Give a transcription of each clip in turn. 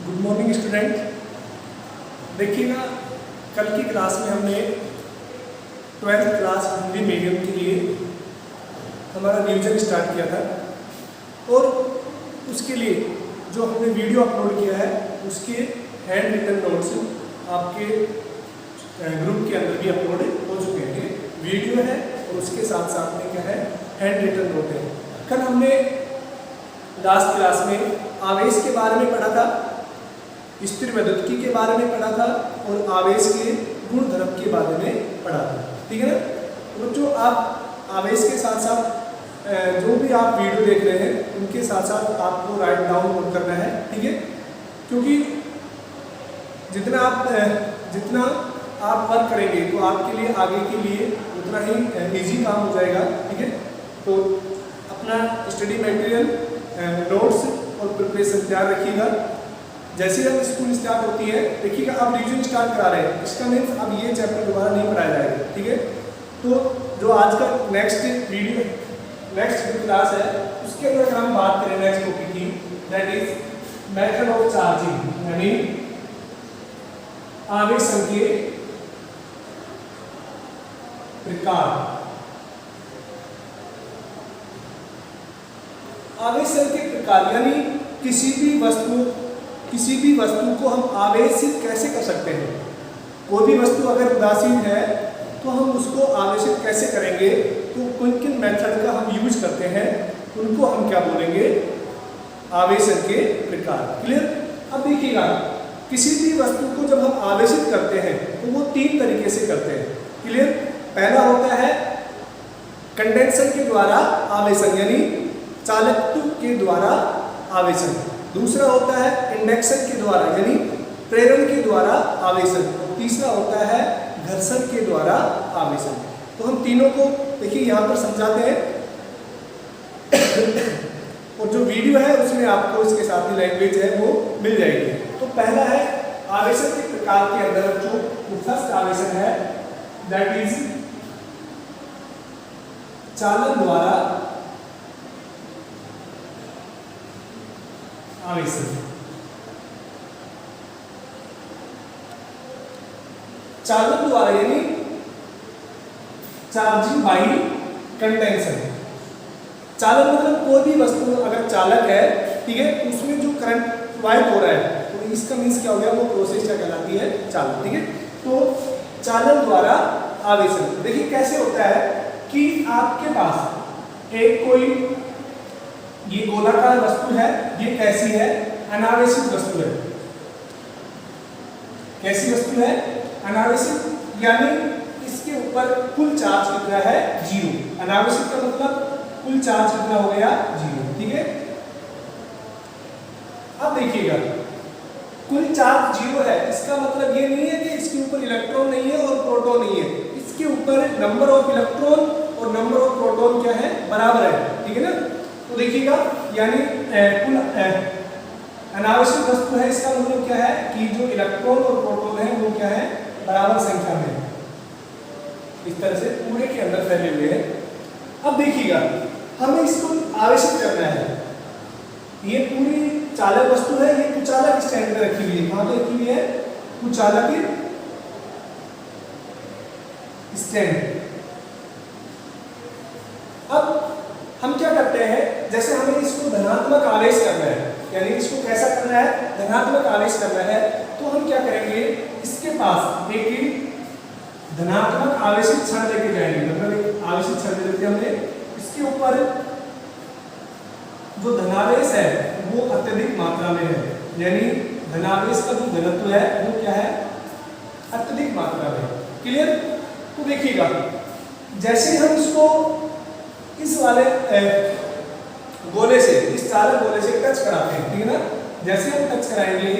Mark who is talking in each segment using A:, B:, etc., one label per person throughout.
A: Good morning student. देखिएगा, कल की क्लास में हमने 12th क्लास हिंदी मीडियम के लिए हमारा रिवीजन स्टार्ट किया था और उसके लिए जो हमने वीडियो अपलोड किया है उसके हैंड रिटन नोट्स आपके ग्रुप के अंदर भी अपलोड हो चुके हैं। वीडियो है और उसके साथ साथ में क्या है, हैंड रिटन नोट है। कल हमने लास्ट क्लास में आवेश के बारे में पढ़ा था, स्थिर वैद्युतिकी के बारे में पढ़ा था और आवेश के गुण धर्म के बारे में पढ़ा था। ठीक है ना। तो जो आप आवेश के साथ साथ जो भी आप वीडियो देख रहे हैं उनके साथ साथ आपको राइट डाउन नोट करना है। ठीक है, क्योंकि जितना आप वर्क करेंगे तो आपके लिए आगे के लिए उतना ही इजी काम हो जाएगा। ठीक है, तो अपना स्टडी मटेरियल, नोट्स और प्रिपरेशन तैयार रखिएगा। जैसे अब स्कूल स्टार्ट होती है, देखिएगा अब रिवीजन स्टार्ट करा रहे हैं, इसका मीन्स अब ये चैप्टर दोबारा नहीं पढ़ाया जाएगा। ठीक है, तो जो आज का नेक्स्ट क्लास है उसके अंदर अगर हम बात करें नेक्स्ट टॉपिक की, that is method of charging, यानी आवेश संकेत प्रकार। आवेश संकेत प्रकार यानी किसी भी वस्तु को हम आवेशित कैसे कर सकते हैं। कोई भी वस्तु अगर उदासीन है तो हम उसको आवेशित कैसे करेंगे, तो किन किन मेथड का हम यूज करते हैं उनको हम क्या बोलेंगे, आवेशन के प्रकार। क्लियर। अब देखिएगा, किसी भी वस्तु को जब हम आवेशित करते हैं तो वो 3 तरीके से करते हैं। क्लियर। पहला होता है कंडेंसर के द्वारा आवेशन, यानी चालकत्व के द्वारा आवेशन। दूसरा होता है इंडक्शन के द्वारा, यानी प्रेरण के द्वारा आवेशन। और तीसरा होता है घर्षण के द्वारा आवेशन। तो हम तीनों को देखिए यहाँ पर समझाते हैं और जो वीडियो है उसमें आपको इसके साथ ही लैंग्वेज है वो मिल जाएगी। तो पहला है आवेशन के प्रकार के अंदर जो फर्स्ट आवेशन है दैट इज चालन द्वारा आवेशन। चालन द्वारा यानी चार्जिंग बाई कंडेंसर। चालन मतलब कोई भी वस्तु अगर चालक है, ठीक है, उसमें जो करंट प्रवाहित हो रहा है तो इसका मीन्स क्या हो गया, वो प्रोसेस क्या कहलाती है, चालन। ठीक है, तो चालन द्वारा आवेशन देखिए कैसे होता है कि आपके पास एक कोई ये गोलाकार वस्तु है, ये कैसी है, अनावेशित वस्तु है। कैसी वस्तु है, अनावेशित, यानी इसके ऊपर कुल चार्ज कितना है, 0। अनावेशित का मतलब कुल चार्ज कितना हो गया, 0। ठीक है, अब देखिएगा कुल चार्ज 0 है, इसका मतलब ये नहीं है कि इसके ऊपर इलेक्ट्रॉन नहीं है और प्रोटॉन नहीं है। इसके ऊपर नंबर ऑफ इलेक्ट्रॉन और नंबर ऑफ प्रोटॉन क्या है, बराबर है। ठीक है ना। तो देखिएगा यानी कुल अनावश्यक वस्तु है, इसका मतलब क्या है कि जो इलेक्ट्रॉन और प्रोटॉन है वो क्या है, बराबर संख्या में इस तरह से पूरे के अंदर फैले हुए हैं। अब देखिएगा हमें इसको आवेशित करना है। ये पूरी चालक वस्तु है, ये कुचालक स्टैंड पे रखी हुई है। कहां पे रखी हुई है, कुचालक स्टैंड। अब हम क्या करते हैं, जैसे हमें इसको धनात्मक आवेश करना है, यानी इसको कैसा करना है, धनात्मक आवेश करना है, तो हम क्या करेंगे, इसके पास एक धनात्मक आवेशित क्षण लेके जाएंगे। मतलब एक आवेशित क्षण लेते हमने, इसके ऊपर जो धनावेश है वो अत्यधिक मात्रा में है, यानी धनावेश का जो घनत्व है वो क्या है, अत्यधिक मात्रा में। क्लियर। तो देखिएगा जैसे हम इसको इस वाले गोले से, इस चालक गोले से टच कराते हैं, ठीक है ना। जैसे हम टच कराएंगे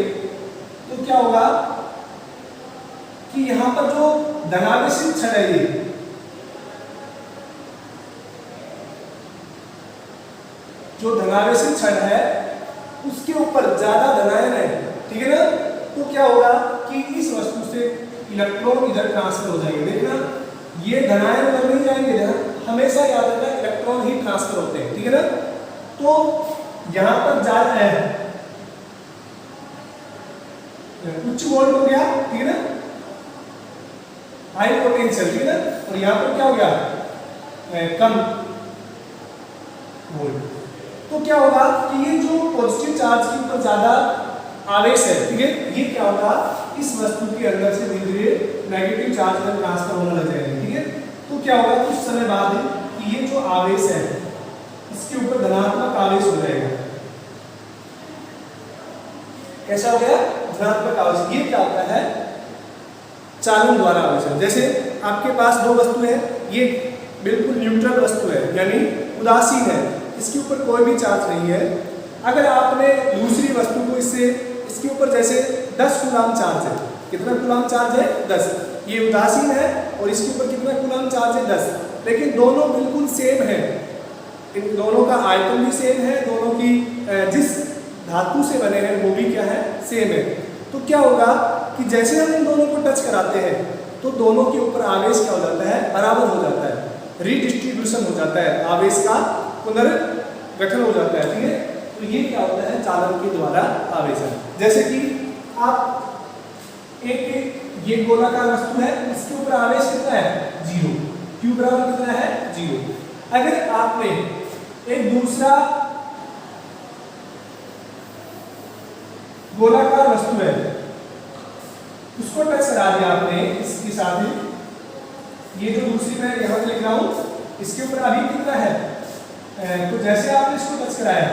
A: तो क्या होगा कि यहां पर जो धनावेशित क्षण है, ये जो धनावेशित क्षण है उसके ऊपर ज्यादा धनायन है, ठीक है ना। तो क्या होगा कि इस वस्तु से इलेक्ट्रॉन इधर ट्रांसफर हो जाएंगे। देखना ये धनायन उधर नहीं जाएंगे, हमेशा याद रखना इलेक्ट्रॉन ही ट्रांसफर होते हैं। ठीक है ना। तो यहां पर ज्यादा है उच्च वोल्ट हो गया, ठीक है ना, हाई पोटेंशियल, ठीक है ना, और यहाँ पर क्या हो गया कम वोल्ट। तो क्या होगा कि ये जो पॉजिटिव चार्ज के ऊपर ज्यादा आवेश है, ठीक है, ये क्या होगा इस वस्तु के अंदर से धीरे धीरे नेगेटिव चार्ज में ट्रांसफर होने लग जाएगा, ठीक है। तो क्या होगा कुछ समय बाद कि ये जो आवेश है इसके ऊपर धनात्मक आवेश हो जाएगा। कैसा हो गया धनात्मक आवेश। ये क्या होता है चालन द्वारा आवेश है। जैसे आपके पास दो वस्तु है, ये बिल्कुल न्यूट्रल वस्तु है यानी उदासीन है, इसके ऊपर कोई भी चार्ज नहीं है। अगर आपने दूसरी वस्तु को इसके ऊपर जैसे 10 कूलाम चार्ज है, कितना कूलाम चार्ज है 10, ये उदासीन है और इसके ऊपर कितना कूलाम चार्ज है 10, लेकिन दोनों बिल्कुल सेम है, इन दोनों का आयतन भी सेम है, दोनों की जिस धातु से बने हैं वो भी क्या है सेम है। तो क्या होगा कि जैसे हम इन दोनों को टच कराते हैं तो दोनों के ऊपर आवेश क्या हो जाता है बराबर हो जाता है, रीडिस्ट्रीब्यूशन हो जाता है, आवेश का पुनर्गठन हो जाता है, ठीक है। तो ये क्या होता है चालन के द्वारा आवेशन। जैसे कि आप एक ये गोलाकार वस्तु है, इसके ऊपर आवेश कितना है 0, Q बराबर कितना है 0। अगर आपने एक दूसरा गोलाकार वस्तु है उसको टच करा दिया आपने इसके साथ ही, ये जो दूसरी मैं यहाँ पे लिख रहा हूँ इसके ऊपर अभी कितना है, तो जैसे आपने इसको टच कराया,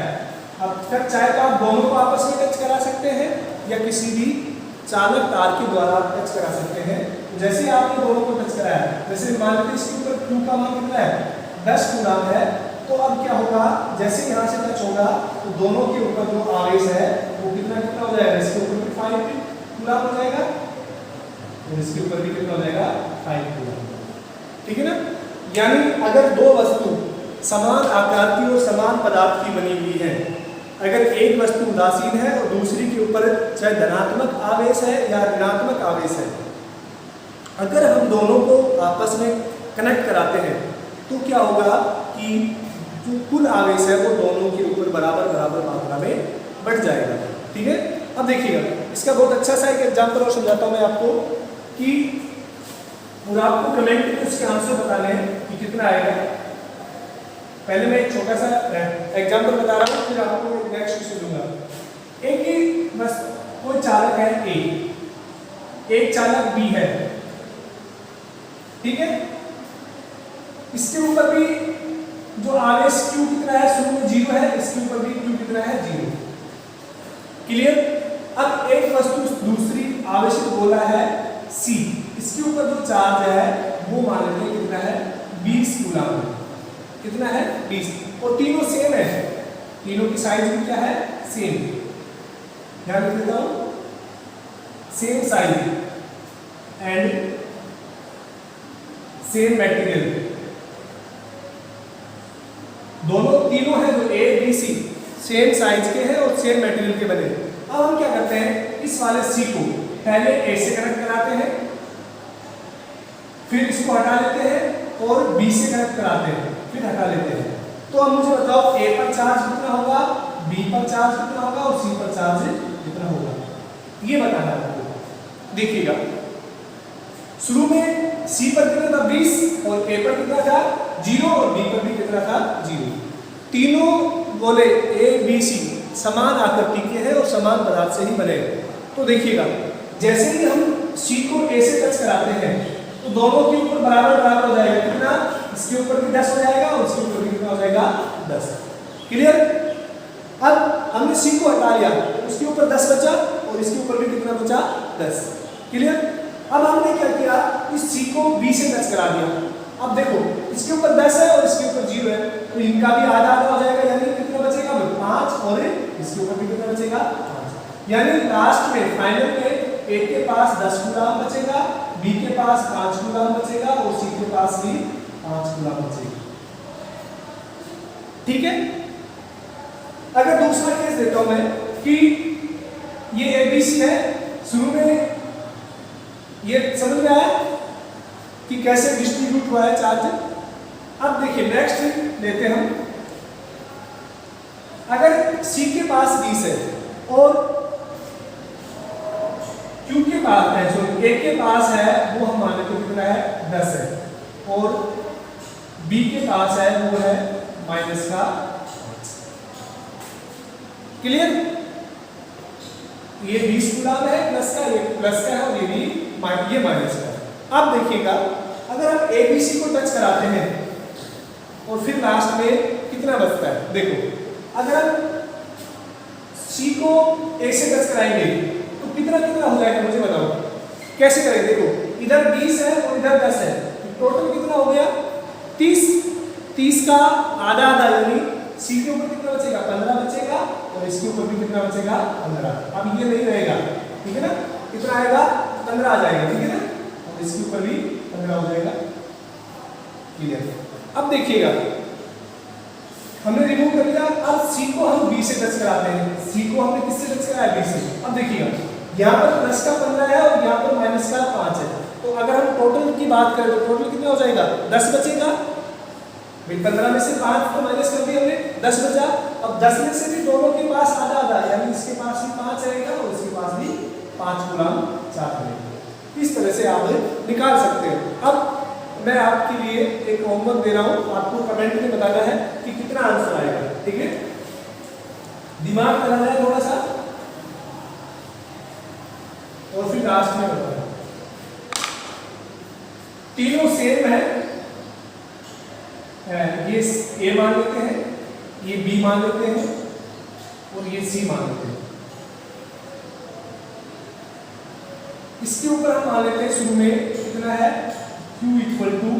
A: अब तक चाहे तो आप दोनों को आपस में टच करा सकते हैं या किसी भी चालक तार के द्वारा आप टच करा सकते हैं। जैसे आपने दोनों को टच कराया, जैसे मान लीजिए इसके ऊपर Q का मान कितना है 10 कूलाम है, तो अब क्या होगा जैसे यहाँ से टच होगा तो दोनों के ऊपर जो आवेश है वो कितना कितना हो जाएगा, इसके ऊपर भी 5 कूलाम हो जाएगा और इसके ऊपर भी कितना हो जाएगा 5 कूलाम, ठीक है ना। यानी अगर दो वस्तु समान आकार की और समान पदार्थ की बनी हुई है, अगर एक वस्तु उदासीन है और दूसरी के ऊपर चाहे धनात्मक आवेश है या ऋणात्मक आवेश है, अगर हम दोनों को आपस में कनेक्ट कराते हैं तो क्या होगा कि जो कुल आवेश है वो दोनों के ऊपर बराबर बराबर मात्रा में बढ़ जाएगा, ठीक है। अब देखिएगा इसका बहुत अच्छा सा एक एग्जाम्पल और समझाता हूँ मैं आपको कि, और आपको कमेंट में उसके आंसर बताने हैं कि कितना आएगा। पहले मैं एक छोटा सा एग्जाम्पल बता रहा हूँ, फिर आपको नेक्स्ट क्वेश्चन दूंगा। एक ही बस कोई चालक है A, एक चालक B है, ठीक है। इसके ऊपर भी जो आवेश Q कितना है शुरू में 0 है, इसके ऊपर भी Q कितना है 0, क्लियर। अब एक वस्तु दूसरी आवेशित गोला है C, इसके ऊपर जो चार्ज है वो मान लीजिए कितना है 20 कूलाम है, कितना है 20, और तीनों सेम है, तीनों की साइज भी क्या है सेम, ध्यान रख देता हूं same size and same material, दोनों तीनों है जो A B C same size के हैं और सेम मटेरियल के बने। अब हम क्या करते हैं इस वाले C को पहले A से कनेक्ट कराते हैं, फिर इसको हटा लेते हैं और B से कनेक्ट कराते हैं, फिर हटा लेते हैं। तो अब मुझे बताओ A पर चार्ज कितना होगा, B पर चार्ज कितना होगा और C पर चार्ज कितना होगा, ये बताना है आपको। देखिएगा शुरू में C पर कितना था 20 और A पर कितना था 0 और B पर भी कितना था 0। तीनों गोले A B C समान आकृति के हैं और समान पदार्थ से ही बने। तो देखिएगा जैसे ही हम C को A से टच कराते हैं तो दोनों के ऊपर बराबर बराबर हो जाएगा, कितना, इसके ऊपर भी 10 हो जाएगा और इसके ऊपर भी कितना हो जाएगा 10, क्लियर। अब हमने C को हटा लिया तो उसके ऊपर 10 बचा और इसके ऊपर भी कितना बचा 10, क्लियर। अब हमने क्या किया इस C को B से टच करा दिया, अब देखो इसके ऊपर 10 है और इसके ऊपर 0 है तो इनका भी आधा आधा हो जाएगा, यानी कितना बचेगा 5 और इसके ऊपर भी कितना बचेगा 5, यानी लास्ट में फाइनल में A के पास 10 कूलाम बचेगा, B के पास 5 कूलाम बचेगा और C के पास भी 5 कूलाम बचेगा, ठीक है। अगर दूसरा केस देता हूं मैं कि ये ABC है, शुरू में ये समझ में आया कि कैसे डिस्ट्रीब्यूट हुआ है चार्ज। अब देखिए नेक्स्ट लेते हैं हम, अगर C के पास 20 है और Q के पास है, जो A के पास है वो हम मान लेते हैं कितना है 10 है, और B के पास है वो है माइनस का 5। क्लियर? ये 20 कूलम है प्लस का, ये प्लस का है और ये भी ये माइनस का है। अब देखिएगा अगर हम ABC को टच कराते हैं और फिर लास्ट में कितना बचता है, देखो अगर हम C को A से टच कराएंगे तो कितना कितना हो जाएगा मुझे बताओ, कैसे करेंगे? देखो इधर 20 है और इधर 10 है, टोटल कितना हो गया 30। 30 का आधा आधा यानी C के ऊपर कितना बचेगा 15 बचेगा, और इसके ऊपर भी कितना बचेगा 15। अब ये नहीं रहेगा, ठीक है ना, कितना आएगा 15 आ जाएगा, ठीक है ना, और इसके ऊपर भी 15 हो जाएगा। क्लियर? अब देखिएगा हमने रिमूव कर लिया, अब C को हम B से टच कराते हैं। C को हमने किससे टच कराया B से। अब देखिएगा यहाँ पर प्लस का 15 है और यहाँ पर माइनस का 5 है, तो अगर हम टोटल की बात करें तो टोटल कितना हो जाएगा 10 बचेगा। 15 में से 5 तो माइनस कर दिया हमने, 10 बचा। अब 10 में से भी दोनों के पास आधा आधा, यानी इसके पास भी 5 रहेगा और इसके पास भी 5 कूलम चार्ज रहेगा। इस तरह से आप निकाल सकते हो। अब मैं आपके लिए एक होमवर्क दे रहा हूं, आपको कमेंट में बताना है कि कितना आंसर आएगा, ठीक है? दिमाग लगाना है थोड़ा सा और फिर लास्ट में बताना। तीनों सेम है, ये A मान लेते हैं, ये B मान लेते हैं और ये C मान लेते हैं। इसके ऊपर हम मान लेते हैं शुरू में कितना है Q इक्वल टू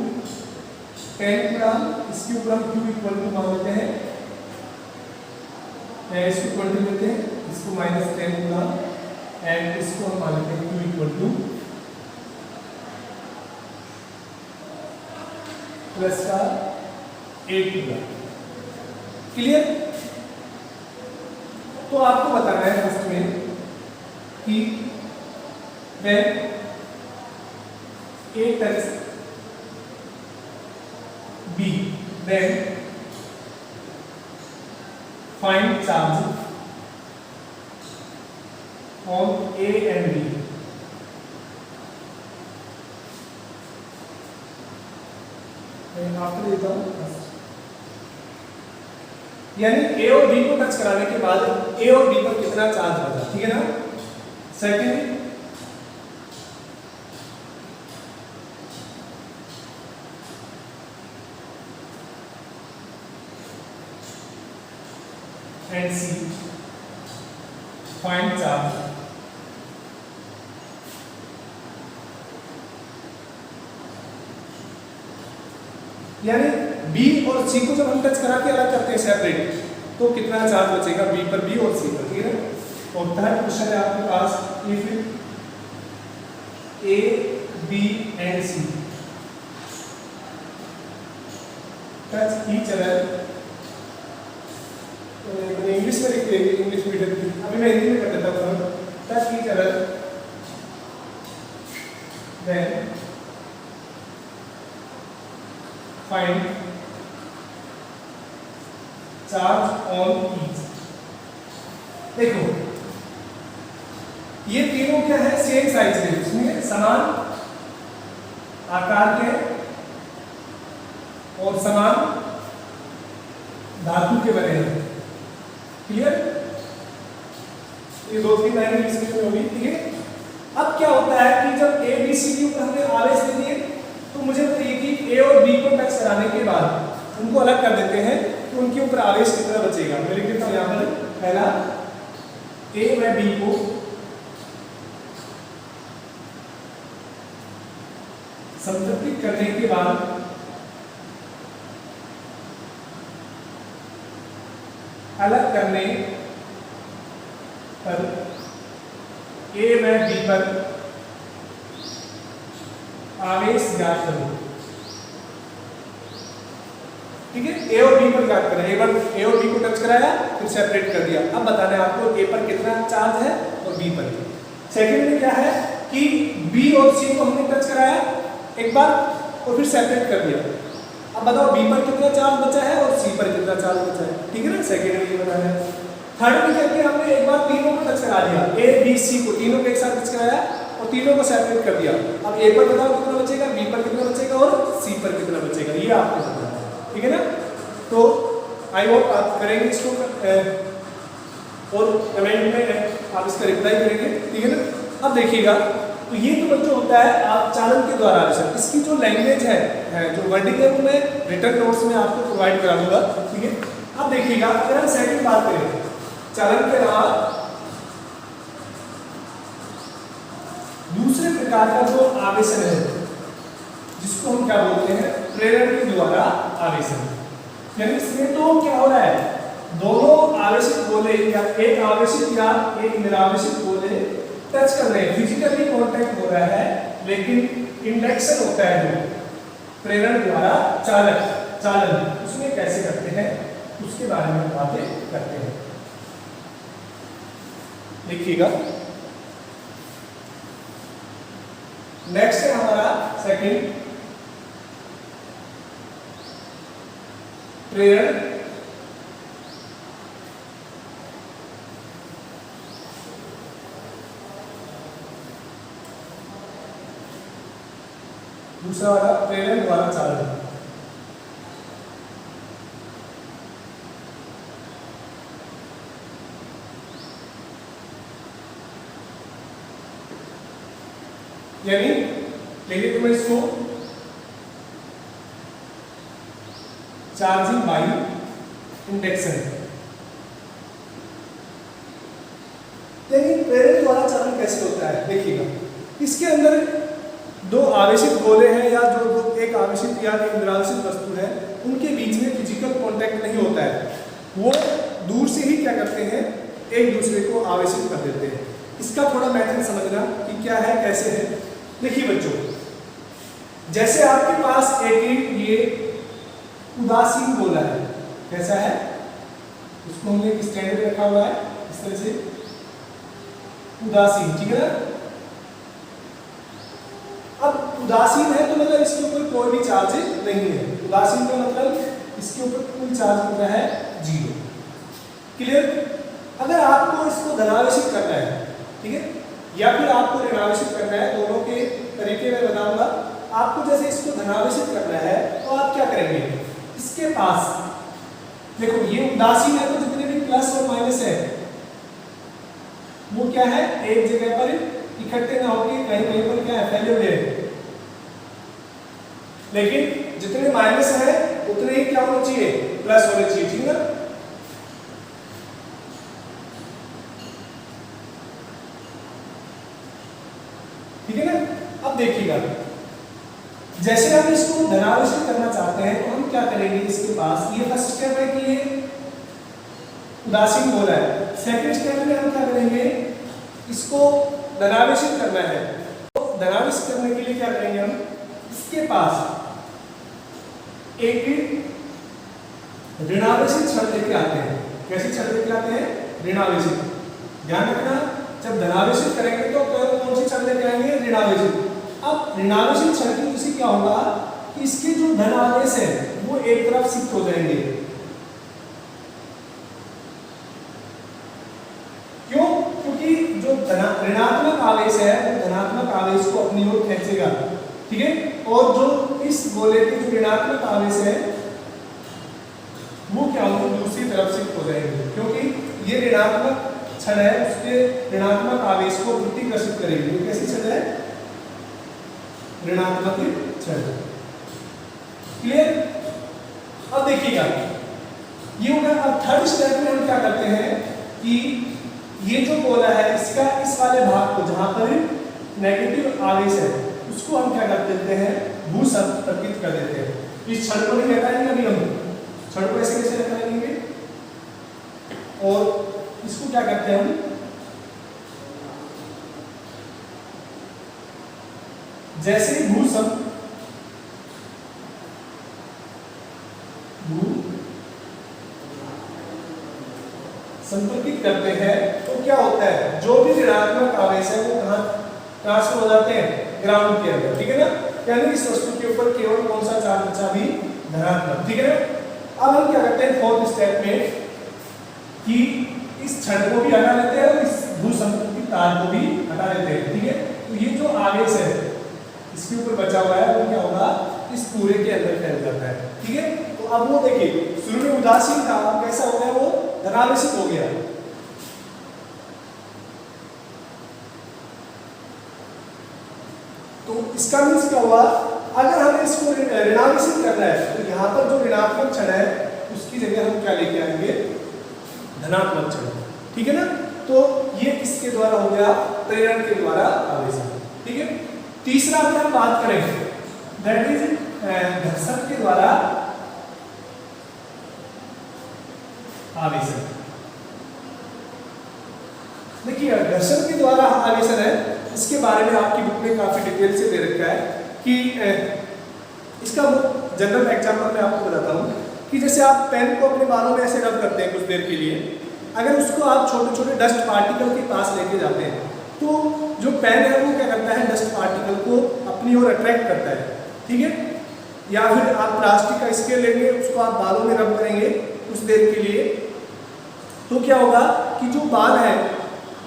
A: 10 कूलम, इसके ऊपर हम Q इक्वल टू मान लेते हैं, इसको इक्वल टू लेते हैं, इसको माइनस 10 कूलम, एंड इसको हम मान लेते हैं Q इक्वल टू प्लस का 8 कूलम। क्लियर? तो आपको बताना है फर्स्ट में कि when A touches B, then find charge on A and B. मैं आपको देता हूँ, यानी A और B को टच कराने के बाद A और B पर कितना चार्ज होगा, ठीक है ना। Second and C, find charge यानी B और C को जब हम टच करा के अलग करते हैं सेपरेट, तो कितना चार्ज बचेगा B पर, B और C पर, ठीक है ना। और थर्ड क्वेश्चन है आपके पास, if A, B and C touch each other, English में लिख देंगे, इंग्लिश मीडियम की, अभी मैं हिंदी में कर देता हूँ। Touch each other than find charge on each. देखो ये तीनों क्या है, सेम साइज के, इसमें समान आकार के और समान धातु के बने हैं। क्लियर? ये 2-3 लाइन इसमें होगी, ठीक है। अब क्या होता है कि जब A B C के ऊपर हमने आवेश दे दिए, तो मुझे बताइए कि A और B को टच कराने के बाद उनको अलग कर देते हैं, तो उनके ऊपर आवेश कितना बचेगा। मैं लिख देता हूँ यहाँ पर, पहला A व B को संतृप्त करने के बाद अलग करने पर A व B पर आवेश ज्ञात करो, ठीक है। A और B पर ज्ञात करें, A और B को टच कराया फिर सेपरेट कर दिया। अब बताना है आपको A पर कितना चार्ज है और B पर। सेकंड में क्या है कि B और C को हमने टच कराया एक बार और फिर सेपरेट कर दिया। अब बताओ B पर कितना चार्ज बचा है और C पर कितना चार्ज बचा है, ठीक है ना। सेकंड में ये बताना है। थर्ड में करके हमने एक बार तीनों को टच करा दिया, A B C को तीनों को एक साथ टच कराया और तीनों को सेपरेट कर दिया। अब ए पर बताओ कितना बचेगा, बी पर कितना बचेगा और सी पर कितना बचेगा, ये आपको बताना है, ठीक है ना। तो आई होप आप करेंगे इसको और कमेंट में आप इसका रिप्लाई करेंगे, ठीक है ना। अब देखिएगा, तो ये तो बच्चों होता है आप चालन के द्वारा आवेशन। इसकी जो लैंग्वेज है जो वर्डिंग है वो मैं रिटर्न नोट्स में आपको प्रोवाइड करा दूंगा, ठीक है। अब देखिएगा, अगर हम सेकंड बात करें चालन के अलावा दूसरे प्रकार का जो आवेशन है जिसको हम क्या बोलते हैं, प्रेरण के द्वारा आवेशन। यानी इसमें तो क्या हो रहा है, दोनों आवेशित गोले या एक आवेशित या एक निरावेशित गोले टच कर रहे हैं, फिजिकली कांटेक्ट हो रहा है, लेकिन इंडक्शन होता है जो प्रेरण द्वारा चालन उसमें कैसे करते हैं उसके बारे में बातें करते हैं। देखिएगा, नेक्स्ट है हमारा सेकंड प्रेरण दूसरा वाला प्रेरण द्वारा चालन। यानी देखिए तो मैं इसको चार्जिंग बाई इंडक्शन, यानी प्रेरण द्वारा चालन कैसे होता है। देखिएगा, इसके अंदर दो आवेशित गोले हैं या जो एक आवेशित या एक निरावेशित वस्तु है, उनके बीच में फिजिकल कांटेक्ट नहीं होता है, वो दूर से ही क्या करते हैं, एक दूसरे को आवेशित कर देते हैं। इसका थोड़ा मेथड समझना कि क्या है कैसे है। देखिए बच्चों, जैसे आपके पास एक ये उदासीन गोला है, कैसा है, उसको हमने एक स्टैंड में रखा हुआ है इस तरह से, उदासीन, ठीक है ना। अब उदासीन है तो मतलब इसके ऊपर कोई भी चार्ज नहीं है, उदासीन का मतलब इसके ऊपर कोई चार्ज कितना है, 0, क्लियर। अगर आपको इसको धनावेशित करना है, ठीक है, या फिर आपको ऋणावेशित करना है, दोनों के तरीके मैं बताऊंगा। आपको जैसे इसको धनावेशित करना है तो आप क्या करेंगे, इसके पास देखो ये उदासीन है तो जितने भी प्लस और माइनस है वो क्या है, एक जगह पर इकट्ठे ना होकर कहीं कहीं पर क्या है, फैले हुए हैं। लेकिन जितने माइनस है उतने ही क्या होना चाहिए, प्लस होने चाहिए, ठीक है ना। ठीक है ना। अब देखिएगा, जैसे हम इसको धनावेशित करना चाहते हैं तो हम क्या करेंगे, इसके पास ये फर्स्ट स्टेप है कि ये उदासीन गोला है। सेकंड स्टेप में हम क्या करेंगे, इसको धनावेशित करना है, तो धनावेशित करने के लिए क्या करेंगे हम, इसके पास एक ऋणावेशित क्षण लेके आते हैं। कैसे क्षण लेके आते हैं, ऋणावेशित। ध्यान रखना, जब धनावेशित करेंगे तो कौन सी क्षण लेके आएंगे, ऋणावेशित। अब ऋणावेशित क्षण की उसी क्या होगा कि इसके जो धन आवेश है वो एक तरफ शिफ्ट हो जाएंगे। क्यों, क्योंकि जो ऋणात्मक आवेश है वो धनात्मक आवेश को अपनी ओर खींचेगा, ठीक है। और जो इस गोले के जो ऋणात्मक आवेश है वो क्या होगा, दूसरी तरफ शिफ्ट हो जाएंगे, क्योंकि ये ऋणात्मक क्षण है, उसके ऋणात्मक आवेश को प्रतिकर्षित करेगी। कैसी क्षण है, ऋणात्मक क्षण, क्लियर। अब देखिएगा, ये होगा। अब थर्ड स्टेप में हम क्या करते हैं कि ये जो गोला है इसका इस वाले भाग को जहां पर नेगेटिव आवेश है उसको हम क्या कर देते हैं, भू संपर्कित कर देते हैं। इस क्षण को नहीं हटाएंगे, अभी हम क्षण को ऐसे कैसे हटाएंगे, और इसको क्या करते हैं हम, जैसे ही भू संपर्कित करते हैं तो क्या होता है, जो भी ऋणात्मक आवेश है वो कहां ट्रांसफर हो जाते हैं, ग्राउंड के अंदर, ठीक है ना। यानी इस वस्तु के ऊपर केवल कौन सा चार्ज बचा भी, धनात्मक, ठीक है ना। अब हम क्या करते हैं फोर्थ स्टेप में कि इस क्षण को भी हटा लेते हैं और इस भू संपर्कित तार को भी हटा लेते हैं, ठीक है। तो ये जो आवेश है इसके ऊपर बचा हुआ है वो क्या होगा, इस पूरे के अंदर फैल जाता है। ठीक है, तो अब वो देखिए शुरू में उदासीन था, अब कैसा हो गया, वो धनावेशित हो गया। तो इसका मीन्स क्या हुआ, अगर हमें इसको ऋणावेशित करना है तो यहाँ पर जो ऋणात्मक क्षण है उसकी जगह हम क्या लेके आएंगे, धनात्मक क्षण। ठीक है ना, तो ये किसके द्वारा हो गया, प्रेरण के द्वारा आवेशन। ठीक है, तीसरा अगर हम बात करें दैट इज घर्षण के द्वारा आवेशन। देखिए घर्षण के द्वारा आवेशन है, इसके बारे में आपकी बुक में काफी डिटेल से दे रखा है कि इसका जनरल एग्जाम्पल मैं आपको बताता हूँ कि जैसे आप पेन को अपने बालों में ऐसे रब करते हैं कुछ देर के लिए, अगर उसको आप छोटे छोटे डस्ट पार्टिकल के पास लेके जाते हैं तो जो पेन है वो क्या करता है, डस्ट पार्टिकल को अपनी ओर अट्रैक्ट करता है। ठीक है, या फिर आप प्लास्टिक का स्केल लेंगे, उसको आप बालों में रब करेंगे कुछ देर के लिए, तो क्या होगा कि जो बाल है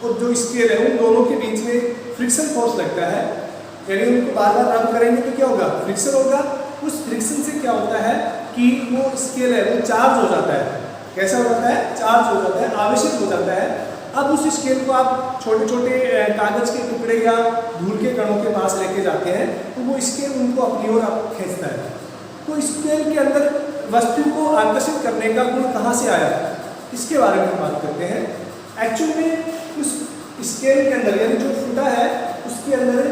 A: और जो स्केल है उन दोनों के बीच में फ्रिक्शन फोर्स लगता है, यानी उनको बार बार रब करेंगे तो क्या होगा, फ्रिक्शन होगा। उस फ्रिक्शन से क्या होता है कि वो स्केल है वो चार्ज हो जाता है। कैसा हो जाता है, चार्ज हो जाता है, आवेशित हो जाता है। अब उस स्केल को आप छोटे छोटे कागज के टुकड़े या धूल के कणों के पास लेके जाते हैं तो वो स्केल उनको अपनी ओर खींचता है। तो स्केल के अंदर वस्तु को आकर्षित करने का गुण कहाँ से आया, इसके बारे में हम बात करते हैं। एक्चुअल में उस स्केल के अंदर यानी जो फुटा है उसके अंदर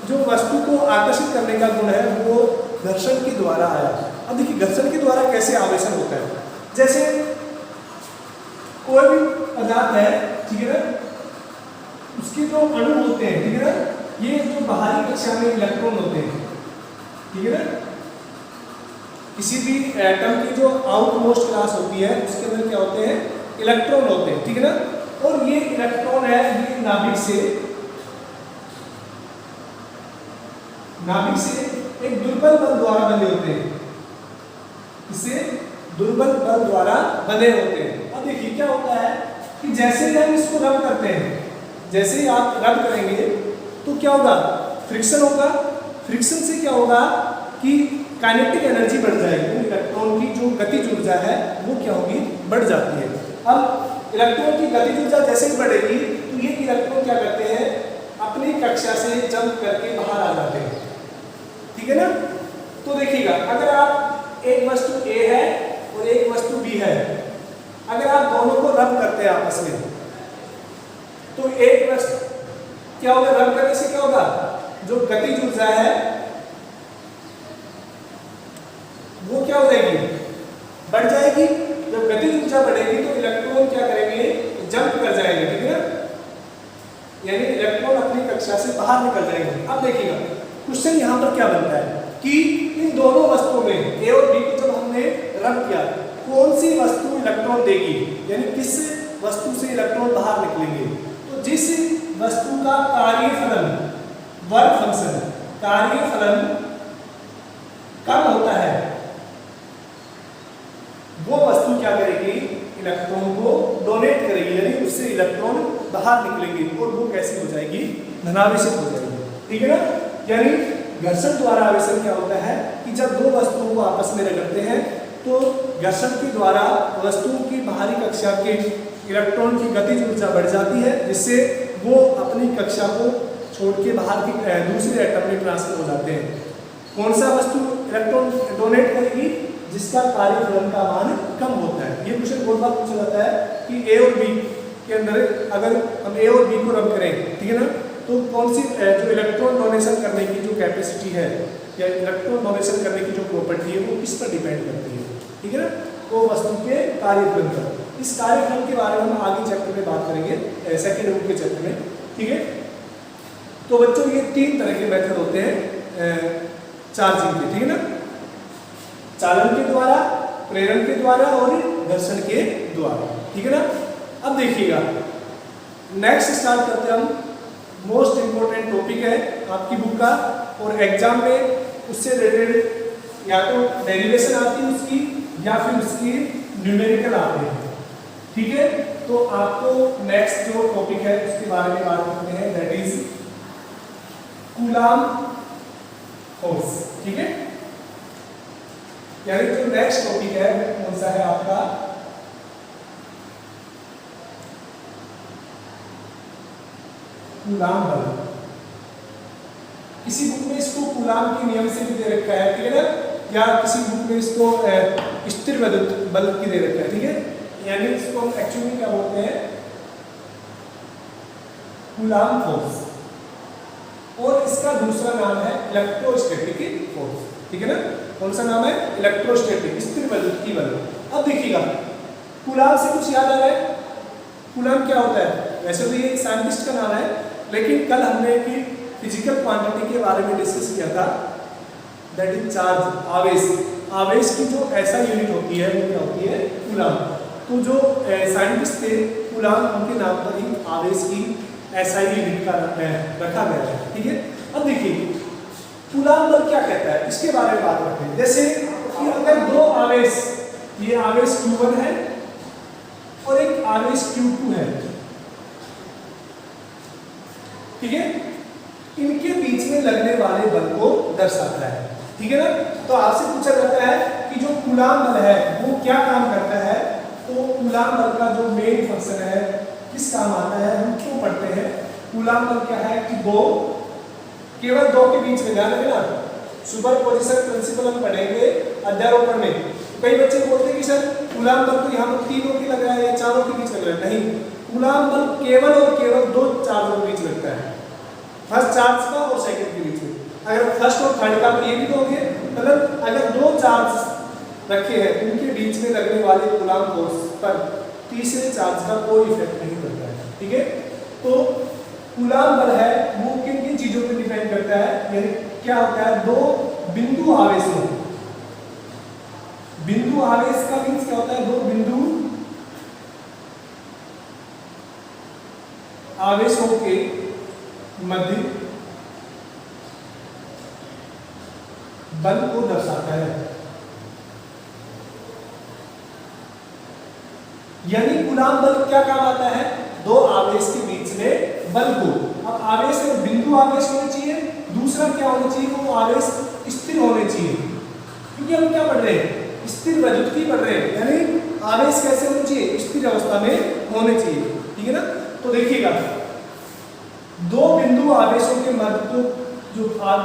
A: जो वस्तु को आकर्षित करने का गुण है वो घर्षण के द्वारा आया। अब देखिए घर्षण के द्वारा कैसे आवेशन होता है, जैसे कोई भी पदार्थ है, ठीक है ना, उसके जो अणु होते हैं, ठीक है ना, ये जो बाहरी कक्षा में इलेक्ट्रॉन होते हैं, ठीक है ना, किसी भी एटम की जो आउटमोस्ट क्लास होती है उसके अंदर क्या होते हैं, इलेक्ट्रॉन होते हैं। ठीक है ना, और ये इलेक्ट्रॉन है ये नाभिक से एक दुर्बल बल द्वारा बने होते हैं, इससे दुर्बल बल द्वारा बने होते हैं। अब देखिए क्या होता है कि जैसे ही हम इसको रब करते हैं, जैसे ही आप रब करेंगे तो क्या होगा, फ्रिक्शन होगा। फ्रिक्शन से क्या होगा कि काइनेटिक एनर्जी बढ़ जाएगी, इलेक्ट्रॉन की जो गतिज ऊर्जा है वो क्या होगी, बढ़ जाती है। अब इलेक्ट्रॉन की गतिज ऊर्जा जैसे ही बढ़ेगी तो ये इलेक्ट्रॉन क्या करते हैं, अपनी कक्षा से जंप करके बाहर आ जाते हैं। ठीक है ना, तो देखिएगा अगर आप एक वस्तु A है और एक वस्तु B है, अगर आप दोनों को रब करते हैं आपस में तो एक वस्तु क्या होगा, रब करने से क्या होगा, जो गतिज ऊर्जा है वो क्या हो जाएगी, बढ़ जाएगी। जब गतिज ऊर्जा बढ़ेगी तो इलेक्ट्रॉन क्या करेंगे, जंप कर जाएंगे। ठीक है ना, यानी इलेक्ट्रॉन अपनी कक्षा से बाहर निकल जाएंगे। अब देखिएगा क्वेश्चन यहाँ पर क्या बनता है कि इन दोनों वस्तुओं में A और B को जब हमने रब किया कौन सी वस्तु इलेक्ट्रॉन देगी, यानी किस वस्तु से इलेक्ट्रॉन बाहर निकलेंगे। तो जिस वस्तु का कार्यफलन, वर्क फंक्शन, कार्यफलन कम होता है वो वस्तु क्या करेगी, इलेक्ट्रॉन को डोनेट करेगी, यानी उससे इलेक्ट्रॉन बाहर निकलेंगे और वो कैसी हो जाएगी, धनावेशित हो जाएगी। ठीक है ना, यानी घर्षण द्वारा आवेशन क्या होता है कि जब दो वस्तुओं को आपस में रगड़ते हैं तो घर्षण के द्वारा वस्तुओं की बाहरी कक्षा के इलेक्ट्रॉन की गतिज ऊर्जा बढ़ जाती है, जिससे वो अपनी कक्षा को छोड़ के बाहर की दूसरे एटम में ट्रांसफर हो जाते हैं। कौन सा वस्तु इलेक्ट्रॉन डोनेट करेगी, जिसका कार्यफलन का मान कम होता है। ये क्वेश्चन बहुत बार पूछा जाता है कि A और B के अंदर अगर हम A और B को रब करें, ठीक है ना, तो कौन सी जो इलेक्ट्रॉन डोनेशन करने की जो कैपेसिटी है या इलेक्ट्रॉन डोनेशन करने की जो प्रॉपर्टी है वो किस पर डिपेंड करती है। ठीक है ना, वो वस्तु के कार्यफलन पर। इस कार्यफलन के बारे में हम आगे चैप्टर में बात करेंगे, सेकेंड रूप के चैप्टर में। ठीक है, तो बच्चों ये तीन तरह के मेथड होते हैं चार्जिंग के। ठीक है ना, चालन के द्वारा, प्रेरण के द्वारा और घर्षण के द्वारा। ठीक है ना, अब देखिएगा नेक्स्ट स्टार्ट करते हैं हम। मोस्ट इंपोर्टेंट टॉपिक है आपकी बुक का और एग्जाम में उससे रिलेटेड या तो डेरिवेशन आती है उसकी या फिर उसकी न्यूमेरिकल आते हैं। ठीक है, तो आपको नेक्स्ट जो टॉपिक है उसके बारे में बात करते हैं, दैट इज कूलाम फोर्स। ठीक है, यानी जो नेक्स्ट टॉपिक है वो कौन सा है आपका कूलाम बल। किसी बुक में इसको कूलाम के नियम से भी दे रखा है, ठीक है ना, या किसी बुक में इसको स्थिर विद्युत बल की दे रखा है। ठीक है, यानी इसको हम एक्चुअली क्या बोलते हैं कूलाम फोर्स, और इसका दूसरा नाम है इलेक्ट्रोस्टैटिक फोर्स। ठीक है ना, कौन सा नाम है इलेक्ट्रोस्टैटिक, स्थिर विद्युत की बल। अब देखिएगा कूलाम से कुछ याद आ रहा है, कूलाम क्या होता है? वैसे तो ये एक साइंटिस्ट का नाम है, लेकिन कल हमने कि फिजिकल क्वांटिटी के बारे में डिस्कस किया था, दैट इज चार्ज, आवेश। आवेश की जो ऐसा यूनिट होती है वो क्या होती है कूलाम। तो जो साइंटिस्ट थे कूलाम, उनके नाम पर ही आवेश की ऐसा यूनिट का रखा गया है। ठीक है, अब देखिए कूलाम बल क्या कहता है, इसके बारे में बात करते हैं। जैसे कि अगर दो आवेश, ये आवेश Q1 है और एक आवेश Q2 है, ठीक है, इनके बीच में लगने वाले बल को दर्शाता है। ठीक है ना, तो आपसे पूछा जाता है कि जो कूलाम बल है वो क्या काम करता है, तो कूलाम बल का जो मेन फंक्शन है किस काम आता है, हम क्यों पढ़ते हैं। कूलाम बल क्या है कि दो, केवल दो के बीच में, ध्यान रखना सुपरपोजिशन प्रिंसिपल हम पढ़ेंगे अध्यारोपण में। कई बच्चे बोलते हैं कि सर कूलाम बल तो यहाँ पर तीनों की लग रहा है या चारों के बीच लग रहा है। नहीं, कूलाम बल केवल और केवल दो चार्जों के बीच लगता है, फर्स्ट चार्ज का और सेकंड के बीच में। अगर फर्स्ट और थर्ड का तो ये भी तो होंगे, मतलब अगर दो चार्ज रखे हैं उनके बीच में लगने वाले कूलाम फोर्स पर तीसरे चार्ज का कोई इफेक्ट नहीं पड़ता है। ठीक है, तो कूलाम बल है वो किन किन चीजों पर डिपेंड करता है, यानी क्या होता है, दो बिंदु आवेशों, बिंदु आवेश का मीन्स क्या होता है, दो बिंदु आवेशों के मध्य बल को दर्शाता है। यानी कूलाम बल क्या काम आता है, दो आवेश के बीच में बल को। अब आवेश में बिंदु आवेश होना चाहिए, दूसरा क्या होना चाहिए, वो आवेश स्थिर होने चाहिए, क्योंकि हम क्या पढ़ रहे हैं, स्थिर विद्युत की पढ़ रहे हैं, यानी आवेश कैसे होने चाहिए, स्थिर अवस्था में होने चाहिए। ठीक है ना, तो देखिएगा दो बिंदु आवेशों के मध्य जो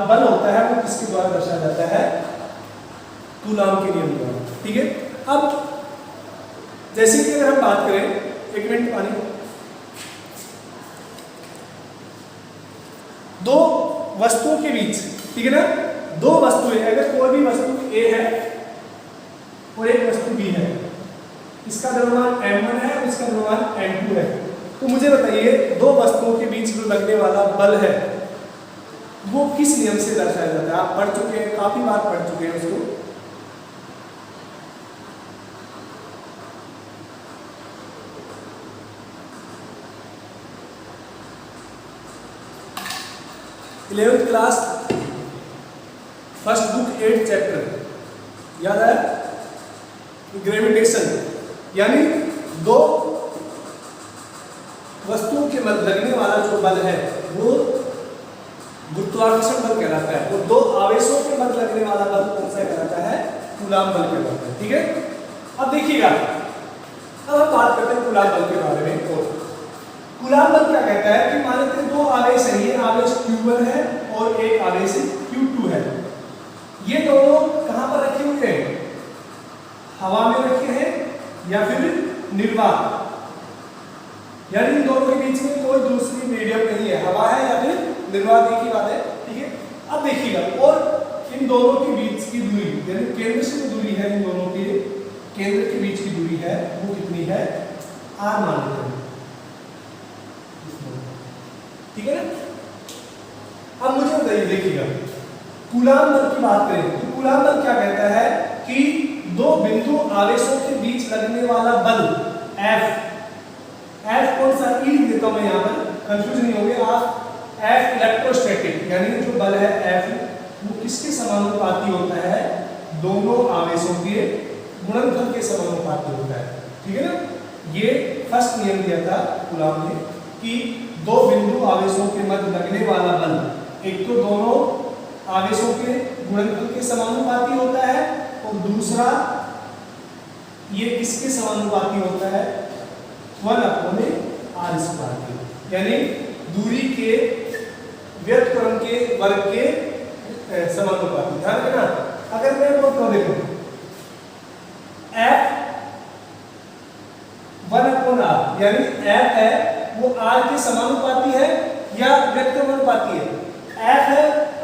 A: बल होता है वो किसके द्वारा दर्शाया जाता है, कूलाम के नियम द्वारा। ठीक है, अब जैसे कि अगर हम बात करें, एक मिनट पानी, दो वस्तुओं के बीच, ठीक है ना, दो वस्तुएं, अगर कोई भी वस्तु A है और एक वस्तु B है, इसका द्रव्यमान m1 है और इसका द्रव्यमान m2 है, तो मुझे बताइए दो वस्तुओं के बीच जो लगने वाला बल है वो किस नियम से दर्शाया जाता है। आप पढ़ चुके हैं, काफी बार पढ़ चुके हैं उसको। Eleventh class first book 8 chapter याद है, ग्रेविटेशन, यानी दो वस्तुओं के मध्य लगने वाला जो बल है वो गुरुत्वाकर्षण बल कहलाता है, और दो आवेशों के मध्य लगने वाला बल कौन सा कहलाता है, कूलाम बल कहलाता है। ठीक है, अब देखिएगा, अब हम बात करते हैं कूलाम बल के बारे में। और कूलाम बल क्या कहता है कि मान लेते हैं दो आवेश है, ये आवेश Q1 है और एक आवेश Q2 है, ये दोनों कहां पर रखे हुए हैं, हवा में रखे हैं या फिर निर्वात, यानी इन दोनों के बीच में कोई दूसरी मीडियम नहीं है, हवा है या फिर निर्वात, एक ही बात है। ठीक है, अब देखिएगा, और इन दोनों के बीच की दूरी, यानी केंद्र से जो दूरी है, इन दोनों के केंद्र के बीच की दूरी है वो कितनी है, r मान लेते हैं। ठीक है ना, अब मुझे बताइए, देखिएगा कूलाम बल की बात करें तो कूलाम बल क्या कहता है कि दो बिंदु आवेशों के बीच लगने वाला बल F कौन सा, ई लिख देता हूं मैं यहाँ पर, कंफ्यूज नहीं होंगे आप। F इलेक्ट्रोस्टैटिक, यानी जो बल है F वो किसके समानुपाती होता है, दोनों आवेशों के गुणनफल के समानुपाती होता है। ठीक है ना, ये फर्स्ट नियम दिया था कूलाम ने कि दो बिंदु आवेशों के मध्य लगने वाला बल एक तो दोनों आवेशों के गुणनफल के समानुपाती होता है और दूसरा ये किसके समानुपाती होता है, 1/r² के, यानी दूरी के व्यस्तक्रम के वर्ग के समानुपाती। ध्यान देना, अगर मैं बोलता हूं देखो f 1/r यानी f है वो r के समानुपाती है या व्यस्तक्रमानुपाती है, f है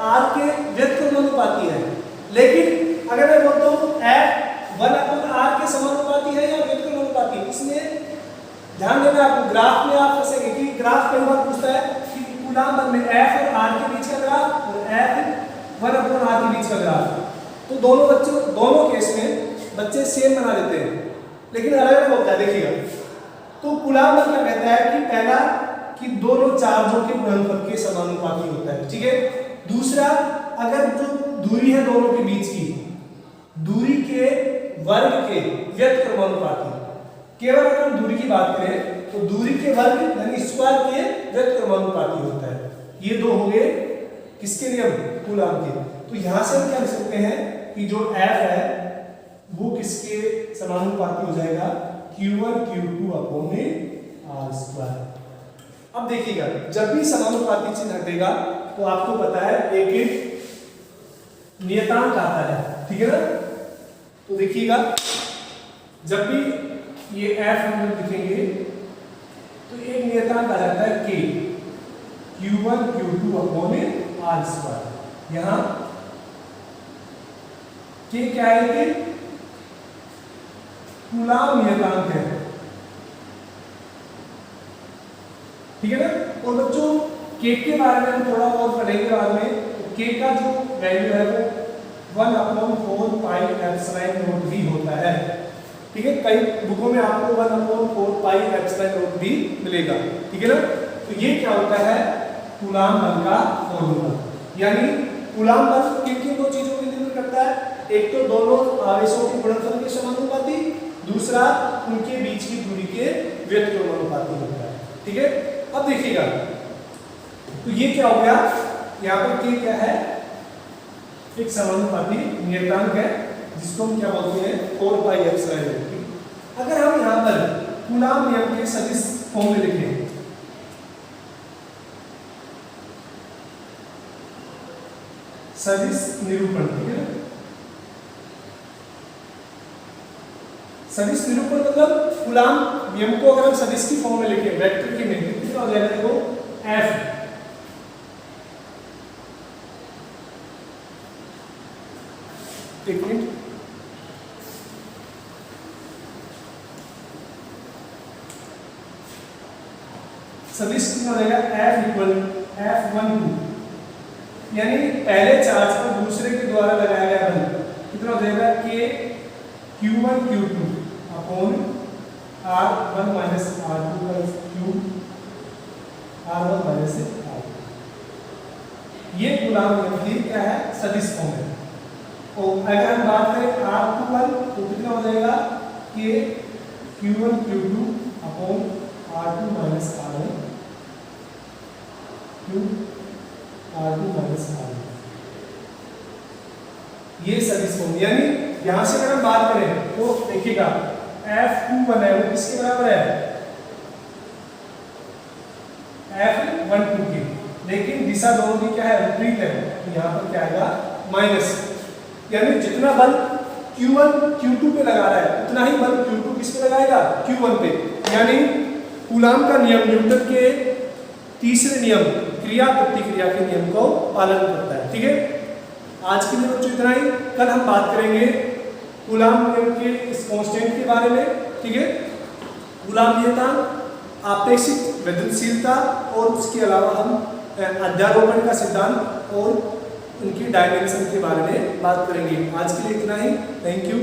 A: r के व्यस्तक्रमानुपाती है। लेकिन अगर मैं बोलता हूं f 1/r के समानुपाती है या व्यस्तक्रमानुपाती है, इसमें ध्यान देना आपको ग्राफ में आप फंसेंगे कि ग्राफ कई बार पूछता है कि कूलाम बल में f और r के बीच का ग्राफ और f 1/r के बीच का ग्राफ, तो दोनों केस में बच्चे सेम बना देते हैं, लेकिन अलग अलग होता है। देखिएगा तो कूलाम बल क्या कहता है कि पहला कि दोनों चार्जों के गुणनफल के समानुपाती होता है, ठीक है। दूसरा, अगर जो दूरी है दोनों के बीच की, दूरी के वर्ग के व्यस्तक्रमानुपाती, केवल अगर हम दूरी की बात करें तो दूरी के वर्ग यानी स्क्वायर के व्यस्तक्रमानुपाती होता है। ये दो हो गए किसके नियम, कूलाम के। तो यहां से हम क्या लिख सकते हैं कि जो F है वो किसके समानुपाती हो जाएगा, Q1 Q2/r²। अब देखिएगा जब भी समानुपाती चिन्ह हटेगा तो आपको पता है एक नियतांक आता है, ठीक है ना। तो देखिएगा जब भी ये F हम लिखेंगे तो एक नियतांक आ जाता है K, Q1 Q2/r²। यहां K क्या है कि कूलाम नियतांक है, ठीक है ना। और बच्चों K के बारे में हम थोड़ा और पढ़ेंगे बाद में। तो K का जो वैल्यू है वो 1/4πε0 होता है, ठीक है। कई बुकों में आपको 1/4πε0 मिलेगा, ठीक है ना। तो ये क्या होता है, कूलाम बल का फॉर्मूला। यानी कूलाम बल किन किन दो चीजों पर निर्भर करता है, एक तो दोनों आवेशों के गुणनफल के समानुपाती, दूसरा उनके बीच की दूरी के व्यस्तक्रमानुपाती होता है, ठीक है। अब देखिएगा तो ये क्या हो गया, यहाँ पर K क्या है, एक समानुपाती नियतांक है जिसको हम क्या बोलते हैं 4πε0। अगर हम यहाँ पर कूलाम नियम के सदिश फॉर्म में लिखें, सदिश निरूपण, ठीक है। सदिश निरूपण मतलब कूलाम नियम को अगर हम सदिश की फॉर्म में लिखें, वेक्टर की नहीं, कितना हो जाएगा देखो F एक मिनट, सदिश कितना हो जाएगा F=F12, यानी पहले चार्ज पर दूसरे के द्वारा लगाया गया बल कितना हो जाएगा K Q1 Q2/r1 - r2 r1 - r2। ये कूलाम नियम की क्या है, सदिश फॉर्म है। और अगर हम बात करें R21 तो कितना हो जाएगा K Q1 Q2/r2 - r1 Q r2 - r1। ये सदिश फॉर्म, यानी यहां से अगर हम बात करें तो देखिएगा F21 है वो किसके बराबर है, F12 की, लेकिन दिशा दोनों की क्या है, विपरीत है। तो यहाँ पर क्या आएगा माइनस, यानी जितना बल Q1 Q2 पे लगा रहा है उतना ही बल Q2 किस पे लगाएगा, Q1 पे। यानी कूलाम का नियम न्यूटन के तीसरे नियम क्रिया प्रतिक्रिया के नियम को पालन करता है, ठीक है। आज के लिए बच्चों इतना ही, कल हम बात करेंगे कूलाम नियम के इस कांस्टेंट के बारे में, ठीक है। कूलाम नियतांक, आपेक्षिक विद्युतशीलता और उसके अलावा हम अध्यारोपण का सिद्धांत और उनकी डायमेंशन के बारे में बात करेंगे। आज के लिए इतना ही, थैंक यू।